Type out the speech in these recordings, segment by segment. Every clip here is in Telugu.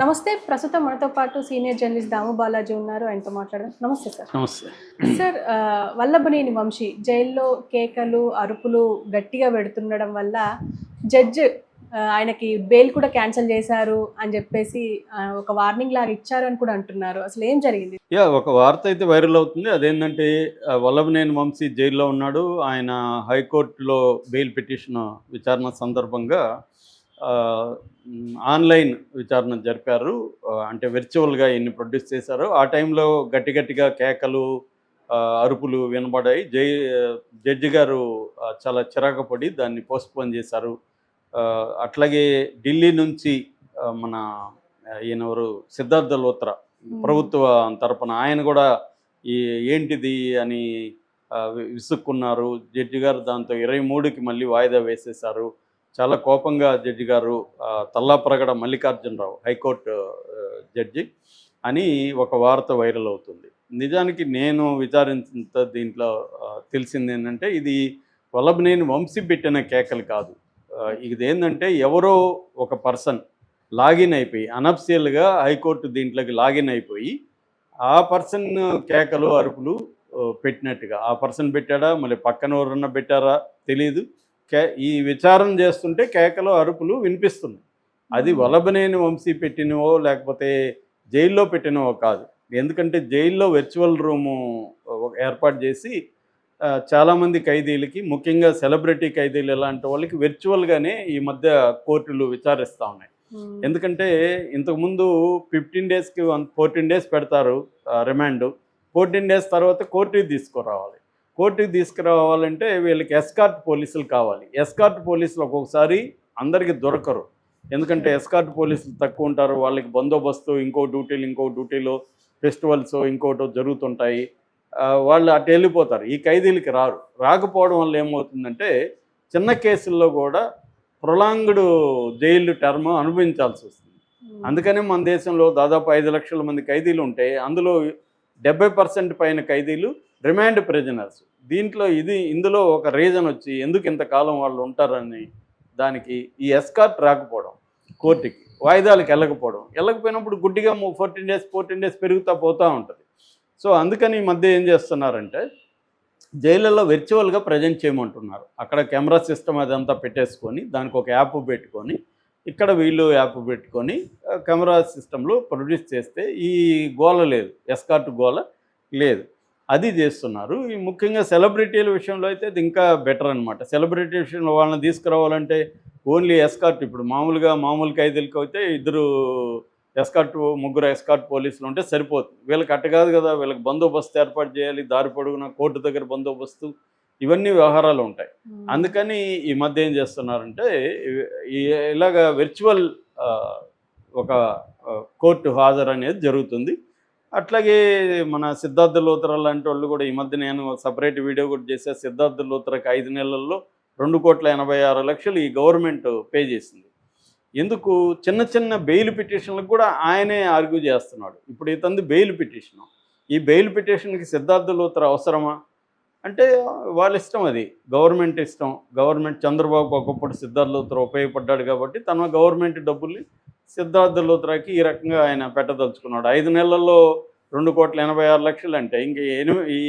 నమస్తే. ప్రస్తుతం మనతో పాటు సీనియర్ జర్నలిస్ట్ దాము బాలాజీ ఉన్నారు. ఆయనతో మాట్లాడదాం. నమస్తే సార్. నమస్తే. సార్ వల్లభనేని వంశీ జైల్లో కేకలు, అరుపులు గట్టిగా పెడుతుండడం వల్ల జడ్జ్ ఆయనకి బెయిల్ కూడా క్యాన్సిల్ చేశారు అని చెప్పేసి ఒక వార్నింగ్ లాగా ఇచ్చారు అని కూడా అంటున్నారు. అసలు ఏం జరిగింది? ఒక వార్త అయితే వైరల్ అవుతుంది. అదేంటంటే వల్లభనేని వంశీ జైల్లో ఉన్నాడు. ఆయన హైకోర్టులో బెయిల్ పిటిషన్ విచారణ సందర్భంగా ఆన్లైన్ విచారణ జరిపారు. అంటే వర్చువల్గా ఎన్ని ప్రొడ్యూస్ చేశారో ఆ టైంలో గట్టిగా కేకలు, అరుపులు వినబడాయి. జడ్జి గారు చాలా చిరాకు పడి దాన్ని పోస్ట్పోన్ చేశారు. అట్లాగే ఢిల్లీ నుంచి మన ఈయనెవరు సిద్ధార్థ లోత్రా ప్రభుత్వ తరపున ఆయన కూడా ఏంటిది అని విసుక్కున్నారు. జడ్జి గారు దాంతో 23కి మళ్ళీ వాయిదా వేసేశారు. చాలా కోపంగా జడ్జి గారు తల్లాప్రగడ మల్లికార్జునరావు హైకోర్టు జడ్జి అని ఒక వార్త వైరల్ అవుతుంది. నిజానికి నేను విచారించిన దీంట్లో తెలిసింది ఏంటంటే ఇది వల్లభనేని వంశీ పెట్టిన కేకలు కాదు. ఇది ఏంటంటే ఎవరో ఒక పర్సన్ లాగిన్ అయిపోయి అనఫిషియల్గా హైకోర్టు దీంట్లోకి లాగిన్ అయిపోయి ఆ పర్సన్ కేకలు అరుపులు పెట్టినట్టుగా ఆ పర్సన్ పెట్టాడా మళ్ళీ పక్కన ఎవరన్నా పెట్టారా తెలీదు. ఈ విచారణ చేస్తుంటే కేకలు అరుపులు వినిపిస్తున్నాయి. అది వల్లభనేని వంశీ పెట్టినవో లేకపోతే జైల్లో పెట్టినవో కాదు. ఎందుకంటే జైల్లో వర్చువల్ రూము ఏర్పాటు చేసి చాలామంది ఖైదీలకి ముఖ్యంగా సెలబ్రిటీ ఖైదీలు ఇలాంటి వాళ్ళకి వర్చువల్గానే ఈ మధ్య కోర్టులు విచారిస్తూ ఉన్నాయి. ఎందుకంటే ఇంతకుముందు 15 డేస్కి 14 డేస్ పెడతారు రిమాండ్. 14 డేస్ తర్వాత కోర్టుకి తీసుకురావాలంటే వీళ్ళకి ఎస్కార్ట్ పోలీసులు కావాలి. ఎస్కార్ట్ పోలీసులు ఒక్కొక్కసారి అందరికీ దొరకరు. ఎందుకంటే ఎస్కార్ట్ పోలీసులు తక్కువ ఉంటారు. వాళ్ళకి బందోబస్తు ఇంకో డ్యూటీలో ఫెస్టివల్స్ ఇంకోటో జరుగుతుంటాయి. వాళ్ళు అటు వెళ్ళిపోతారు. ఈ ఖైదీలకి రాకపోవడం వల్ల ఏమవుతుందంటే చిన్న కేసుల్లో కూడా ప్రొలాంగ్డ్ జైలు టర్మ్ అనుభవించాల్సి వస్తుంది. అందుకనే మన దేశంలో దాదాపు 5 లక్షల మంది ఖైదీలు ఉంటే అందులో 70% పైన ఖైదీలు రిమాండ్ ప్రిజనర్స్. ఇందులో ఒక రీజన్ వచ్చి ఎందుకు ఇంతకాలం వాళ్ళు ఉంటారని దానికి ఈ ఎస్కార్ట్ రాకపోవడం, కోర్టుకి వాయిదాలకు వెళ్ళకపోయినప్పుడు గుడ్డిగా 14 డేస్ పెరుగుతూ పోతూ ఉంటుంది. సో అందుకని ఈ మధ్య ఏం చేస్తున్నారంటే జైళ్ళల్లో వర్చువల్గా ప్రజెంట్ చేయమంటున్నారు. అక్కడ కెమెరా సిస్టమ్ అదంతా పెట్టేసుకొని దానికి ఒక యాప్ పెట్టుకొని ఇక్కడ వీళ్ళు యాప్ పెట్టుకొని కెమెరా సిస్టంలో ప్రొడ్యూస్ చేస్తే ఈ గోల లేదు, ఎస్కార్ట్ గోల లేదు. అది చేస్తున్నారు. ఈ ముఖ్యంగా సెలబ్రిటీల విషయంలో అయితే ఇది ఇంకా బెటర్ అనమాట. సెలబ్రిటీ విషయంలో వాళ్ళని తీసుకురావాలంటే ఓన్లీ ఎస్కార్ట్. ఇప్పుడు మామూలు ఖైదీలకు అయితే ముగ్గురు ఎస్కార్ట్ పోలీసులు ఉంటే సరిపోతుంది. వీళ్ళకి అట్ట కాదు కదా, వీళ్ళకి బందోబస్తు ఏర్పాటు చేయాలి, దారి పొడుగున కోర్టు దగ్గర బందోబస్తు, ఇవన్నీ వ్యవహారాలు ఉంటాయి. అందుకని ఈ మధ్య ఏం చేస్తున్నారంటే ఇలాగ వర్చువల్ ఒక కోర్టు హాజరు అనేది జరుగుతుంది. అట్లాగే మన సిద్ధార్థ లోత్రా లాంటి వాళ్ళు కూడా ఈ మధ్య నేను సపరేట్ వీడియో కూడా చేసే సిద్ధార్థ లోత్రాకి 5 నెలల్లో 2,86,00,000 ఈ గవర్నమెంట్ పే చేసింది. ఎందుకు? చిన్న బెయిల్ పిటిషన్లకు కూడా ఆయనే ఆర్గ్యూ చేస్తున్నాడు. ఇప్పుడు ఇతంది బెయిల్ పిటిషను. ఈ బెయిల్ పిటిషన్కి సిద్ధార్థ లోత్రా అవసరమా అంటే వాళ్ళ ఇష్టం, అది గవర్నమెంట్ ఇష్టం. గవర్నమెంట్ చంద్రబాబుకు ఒకప్పుడు సిద్ధార్థ లోత్రా ఉపయోగపడ్డాడు కాబట్టి తన గవర్నమెంట్ డబ్బుల్ని సిద్ధార్థ లోత్రాకి ఈ రకంగా ఆయన పెట్టదలుచుకున్నాడు. 5 నెలల్లో 2,86,00,000 అంటే ఇంక ఈ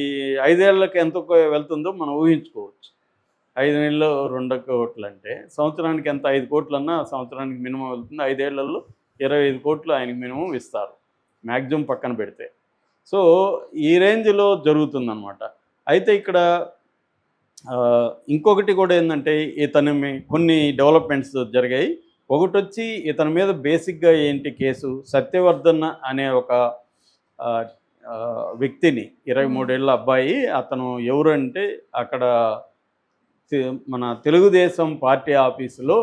5 ఏళ్ళకి ఎంత వెళ్తుందో మనం ఊహించుకోవచ్చు. 5 నెలల్లో 2 కోట్లు అంటే సంవత్సరానికి ఎంత? 5 కోట్లన్నా సంవత్సరానికి మినిమం వెళ్తుంది. 5 ఏళ్లలో 25 కోట్లు ఆయనకి మినిమం ఇస్తారు, మ్యాక్సిమం పక్కన పెడితే. సో ఈ రేంజ్లో జరుగుతుందన్నమాట. అయితే ఇక్కడ ఇంకొకటి కూడా ఏంటంటే కొన్ని డెవలప్మెంట్స్ జరిగాయి. ఒకటి వచ్చి ఇతని మీద బేసిక్గా ఏంటి కేసు, సత్యవర్ధన్ అనే ఒక వ్యక్తిని 23 ఏళ్ళ అబ్బాయి, అతను ఎవరు అంటే అక్కడ మన తెలుగుదేశం పార్టీ ఆఫీసులో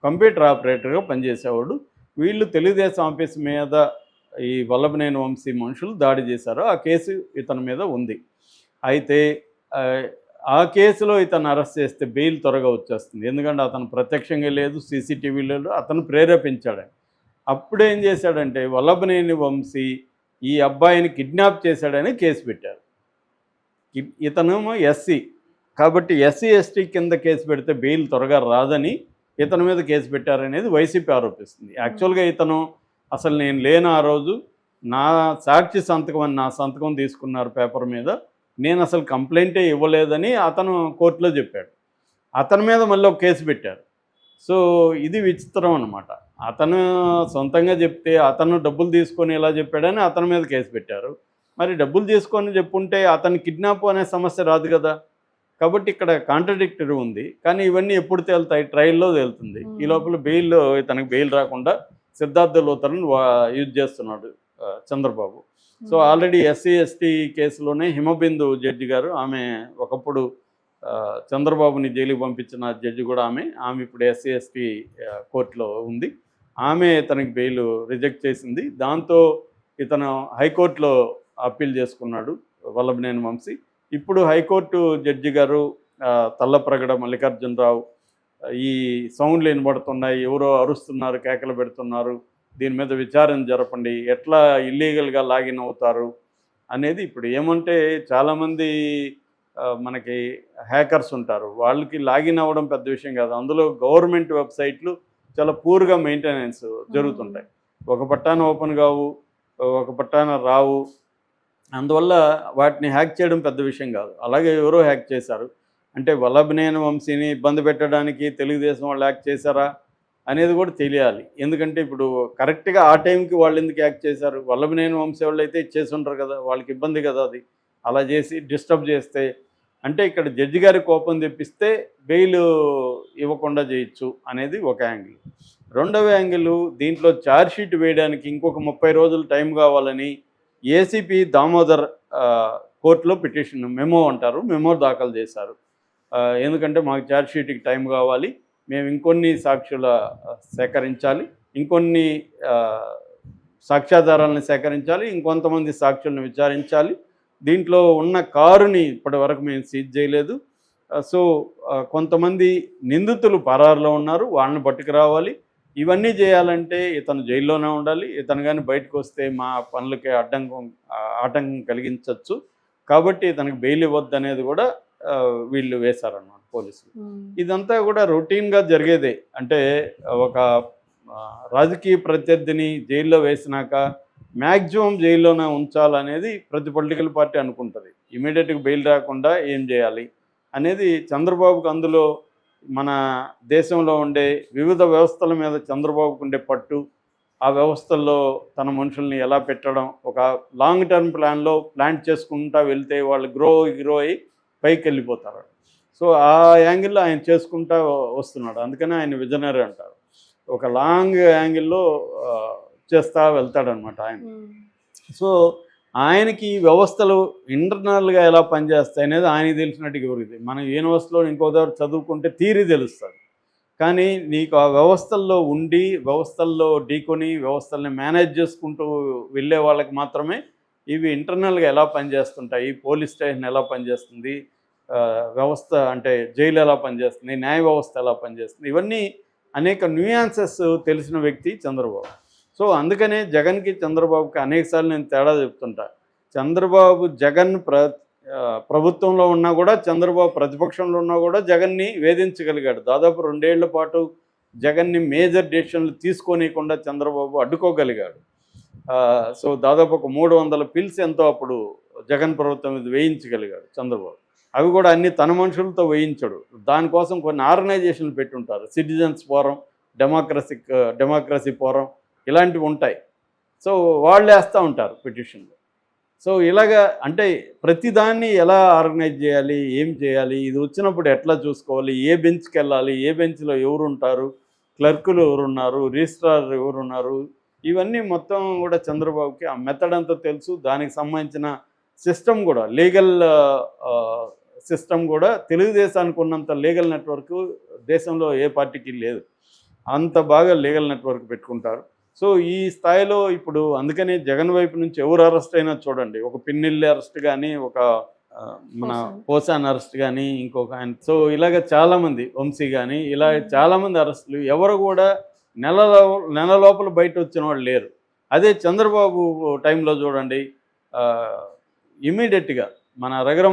కంప్యూటర్ ఆపరేటర్గా పనిచేసేవాడు. వీళ్ళు తెలుగుదేశం ఆఫీస్ మీద ఈ వల్లభనేని వంశీ మనుషులు దాడి చేశారు. ఆ కేసు ఇతని మీద ఉంది. అయితే ఆ కేసులో ఇతను అరెస్ట్ చేస్తే బెయిల్ త్వరగా వచ్చేస్తుంది. ఎందుకంటే అతను ప్రత్యక్షంగా లేదు, సీసీటీవీలో అతను ప్రేరేపించాడని. అప్పుడేం చేశాడంటే వల్లభనేని వంశీ ఈ అబ్బాయిని కిడ్నాప్ చేశాడని కేసు పెట్టారు. ఇతనేమో ఎస్సీ కాబట్టి ఎస్సీ ఎస్టీ కింద కేసు పెడితే బెయిల్ త్వరగా రాదని ఇతని మీద కేసు పెట్టారనేది వైసీపీ ఆరోపిస్తుంది. యాక్చువల్గా ఇతను అసలు నేను లేను ఆ రోజు, నా సాక్షి సంతకం అని నా సంతకం తీసుకున్నారు పేపర్ మీద, నేను అసలు కంప్లైంటే ఇవ్వలేదని అతను కోర్టులో చెప్పాడు. అతని మీద మళ్ళీ ఒక కేసు పెట్టారు. సో ఇది విచిత్రం అనమాట. అతను సొంతంగా చెప్తే అతను డబ్బులు తీసుకొని ఇలా చెప్పాడని అతని మీద కేసు పెట్టారు. మరి డబ్బులు తీసుకొని చెప్పుంటే అతను కిడ్నాప్ అనే సమస్య రాదు కదా. కాబట్టి ఇక్కడ కాంట్రడిక్టరీ ఉంది. కానీ ఇవన్నీ ఎప్పుడు తేలుతాయి? ట్రయల్లో తేలుతుంది. ఈ లోపల తనకు బెయిల్ రాకుండా సిద్ధార్థ లూథరన్ యూజ్ చేస్తున్నాడు Chandrababu. So already SC ST కేసులోనే హిమబిందు జడ్జి గారు, ఆమె ఒకప్పుడు చంద్రబాబుని జైలుకి పంపించిన జడ్జి కూడా ఆమె ఇప్పుడు ఎస్సీ ఎస్టీ కోర్టులో ఉంది. ఆమె తనకి బెయిల్ రిజెక్ట్ చేసింది. దాంతో ఇతను హైకోర్టులో అప్పీల్ చేసుకున్నాడు వల్లభనేని వంశీ. ఇప్పుడు హైకోర్టు జడ్జి గారు తల్లప్రగడ మల్లికార్జునరావు, ఈ సౌండ్లు వినబడుతున్నాయి, ఎవరో అరుస్తున్నారు, కేకలు పెడుతున్నారు, దీని మీద విచారణ జరపండి, ఎట్లా ఇల్లీగల్గా లాగిన్ అవుతారు అనేది. ఇప్పుడు ఏమంటే చాలామంది మనకి హ్యాకర్స్ ఉంటారు, వాళ్ళకి లాగిన్ అవ్వడం పెద్ద విషయం కాదు. అందులో గవర్నమెంట్ వెబ్సైట్లు చాలా పూర్గా మెయింటెనెన్స్ జరుగుతుంటాయి. ఒక పట్టాన ఓపెన్ కావు, ఒక పట్టాన రావు. అందువల్ల వాటిని హ్యాక్ చేయడం పెద్ద విషయం కాదు. అలాగే ఎవరో హ్యాక్ చేశారు అంటే వల్లభనేని వంశీని ఇబ్బంది పెట్టడానికి తెలుగుదేశం వాళ్ళు హ్యాక్ చేశారా అనేది కూడా తెలియాలి. ఎందుకంటే ఇప్పుడు కరెక్ట్గా ఆ టైంకి వాళ్ళు ఎందుకు హ్యాక్ చేశారు? వల్లభనేని వంశీ వాళ్ళు అయితే చేసి ఉంటారు కదా, వాళ్ళకి ఇబ్బంది కదా అది. అలా చేసి డిస్టర్బ్ చేస్తే అంటే ఇక్కడ జడ్జి గారి కోపం తెప్పిస్తే బెయిల్ ఇవ్వకుండా చేయొచ్చు అనేది ఒక యాంగిల్. రెండవ యాంగిల్, దీంట్లో ఛార్జ్షీట్ వేయడానికి ఇంకొక 30 రోజులు టైం కావాలని ఏసీపీ దామోదర్ కోర్టులో పిటిషన్, మెమో అంటారు, మెమో దాఖలు చేశారు. ఎందుకంటే మాకు ఛార్జ్షీట్కి టైం కావాలి, మేము ఇంకొన్ని సాక్షుల సేకరించాలి, ఇంకొన్ని సాక్ష్యాధారాలను సేకరించాలి, ఇంకొంతమంది సాక్షులను విచారించాలి, దీంట్లో ఉన్న కారుని ఇప్పటి వరకు మేము సీజ్ చేయలేదు. సో కొంతమంది నిందితులు పరారులో ఉన్నారు, వాళ్ళని పట్టుకురావాలి. ఇవన్నీ చేయాలంటే ఇతను జైల్లోనే ఉండాలి. ఇతను కానీ బయటకు వస్తే మా పనులకి ఆటంకం కలిగించవచ్చు. కాబట్టి ఇతనికి బెయిల్ ఇవ్వద్దు అనేది కూడా వీళ్ళు వేశారన్నమాట పోలీసులు. ఇదంతా కూడా రొటీన్గా జరిగేదే. అంటే ఒక రాజకీయ ప్రత్యర్థిని జైల్లో వేసినాక మ్యాక్సిమం జైల్లోనే ఉంచాలనేది ప్రతి పొలిటికల్ పార్టీ అనుకుంటుంది. ఇమీడియట్గా బెయిల్ రాకుండా ఏం చేయాలి అనేది చంద్రబాబుకు, అందులో మన దేశంలో ఉండే వివిధ వ్యవస్థల మీద చంద్రబాబుకు ఉండే పట్టు, ఆ వ్యవస్థల్లో తన మనుషుల్ని ఎలా పెట్టడం, ఒక లాంగ్ టర్మ్ ప్లాన్లో ప్లాన్ చేసుకుంటూ వెళ్తే వాళ్ళు గ్రో అయ్యి పైకి వెళ్ళిపోతారు. సో ఆ యాంగిల్లో ఆయన చేసుకుంటూ వస్తున్నాడు. అందుకనే ఆయన విజనరీ అంటారు. ఒక లాంగ్ యాంగిల్లో చేస్తూ వెళ్తాడనమాట ఆయన. సో ఆయనకి ఈ వ్యవస్థలు ఇంటర్నల్గా ఎలా పనిచేస్తాయి అనేది ఆయనకి తెలిసినట్టుగా ఎవరికి. మనం యూనివర్సిటీలో ఇంకో దగ్గర చదువుకుంటే థియరీ తెలుస్తుంది, కానీ నీకు ఆ వ్యవస్థల్లో ఉండి వ్యవస్థల్లో ఢీకొని వ్యవస్థల్ని మేనేజ్ చేసుకుంటూ వెళ్ళే వాళ్ళకి మాత్రమే ఇవి ఇంటర్నల్గా ఎలా పనిచేస్తుంటాయి, పోలీస్ స్టేషన్ ఎలా పనిచేస్తుంది, వ్యవస్థ అంటే జైలు ఎలా పనిచేస్తుంది, న్యాయ వ్యవస్థ ఎలా పనిచేస్తుంది, ఇవన్నీ అనేక న్యూయాన్సెస్ తెలిసిన వ్యక్తి చంద్రబాబు. సో అందుకనే జగన్కి చంద్రబాబుకి అనేకసార్లు నేను తేడా చెప్తుంటా. చంద్రబాబు జగన్ ప్రభుత్వంలో ఉన్నా కూడా, చంద్రబాబు ప్రతిపక్షంలో ఉన్నా కూడా జగన్ని వేధించగలిగాడు. దాదాపు 2 ఏళ్ల పాటు జగన్ని మేజర్ డెసిషన్లు తీసుకోనియకుండా చంద్రబాబు అడ్డుకోగలిగాడు. సో దాదాపు ఒక 300 పిల్స్ ఎంతో అప్పుడు జగన్ ప్రభుత్వం మీద వేయించగలిగాడు చంద్రబాబు. అవి కూడా అన్ని తన మనుషులతో వేయించడు. దానికోసం కొన్ని ఆర్గనైజేషన్లు పెట్టుంటారు, సిటిజన్స్ ఫోరం, డెమోక్రసీ ఫోరం, ఇలాంటివి ఉంటాయి. సో వాళ్ళు వేస్తూ ఉంటారు పిటిషన్లు. సో ఇలాగా అంటే ప్రతిదాన్ని ఎలా ఆర్గనైజ్ చేయాలి, ఏం చేయాలి, ఇది వచ్చినప్పుడు ఎట్లా చూసుకోవాలి, ఏ బెంచ్కి వెళ్ళాలి, ఏ బెంచ్లో ఎవరు ఉంటారు, క్లర్కులు ఎవరున్నారు, రిజిస్ట్రార్ ఎవరున్నారు, ఇవన్నీ మొత్తం కూడా చంద్రబాబుకి ఆ మెథడ్ అంతా తెలుసు. దానికి సంబంధించిన సిస్టమ్ కూడా, లీగల్ సిస్టమ్ కూడా తెలుగుదేశానికి ఉన్నంత లీగల్ నెట్వర్క్ దేశంలో ఏ పార్టీకి లేదు. అంత బాగా లీగల్ నెట్వర్క్ పెట్టుకుంటారు. సో ఈ స్థాయిలో ఇప్పుడు అందుకనే జగన్ వైపు నుంచి ఎవరు అరెస్ట్ అయినా చూడండి, ఒక పిన్నెల్లి అరెస్ట్ కానీ, ఒక మన పోసాన్ అరెస్ట్ కానీ, ఇంకొక ఆయన, సో ఇలాగ చాలామంది, వంశీ కానీ, ఇలా చాలామంది అరెస్టులు, ఎవరు కూడా నెల లోపల బయట వచ్చిన వాళ్ళు లేరు. అదే చంద్రబాబు టైంలో చూడండి, ఇమీడియట్గా మన రఘురామ